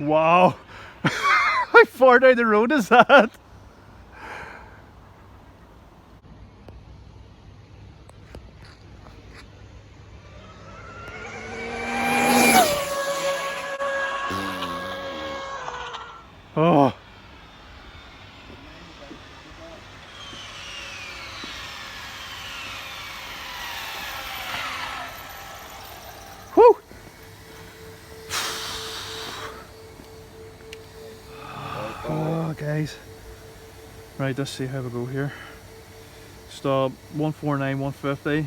Wow. How far down the road is that? Oh. Whew. Oh, guys. Right, let's see how we go here. Stop 149, 150,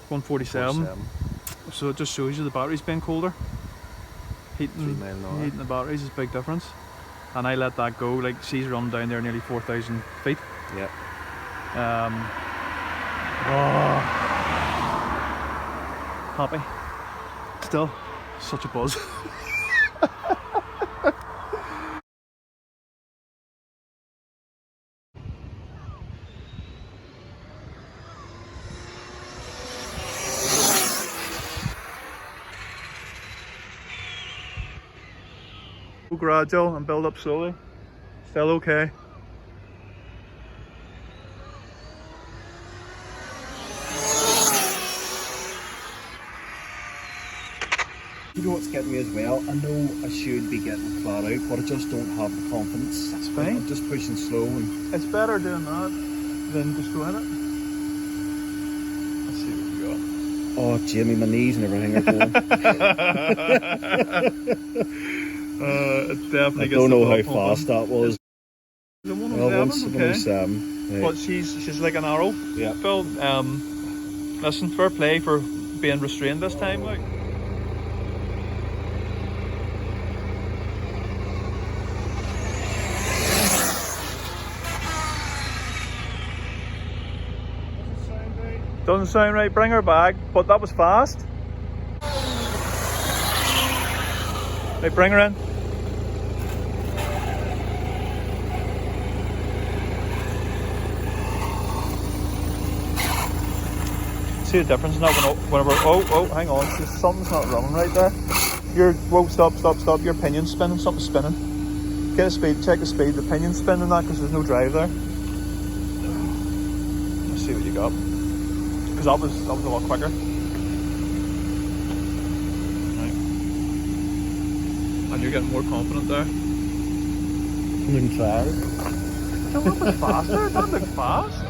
147. So it just shows you the battery's been colder. Heating the batteries is a big difference. And I let that go, like she's run down there nearly 4,000 feet. Yep. Oh, happy. Still, such a buzz. Go gradual and build up slowly. Still okay. You know what's getting me as well? I know I should be getting flat out, but I just don't have the confidence. That's fine. I'm just pushing slow. And It's better doing that than just going it. Let's see what we got. oh, Jamie, my knees and everything are going. It definitely I gets don't know how pumping. fast that was. The 107, Well, okay. 107. Right. But she's like an arrow. Yeah. Phil, listen, fair play for being restrained this time, like. Doesn't sound right, bring her back, but that was fast. Right, bring her in. See the difference now whenever, oh, hang on, something's not running right there. Whoa, stop, your pinion's spinning, something's spinning. Get a speed, check the speed, the pinion's spinning that because there's no drive there. Let's see what you got. Because that was a lot quicker. Right. And you're getting more confident there. I'm looking tired. It's a little bit faster, that looked fast.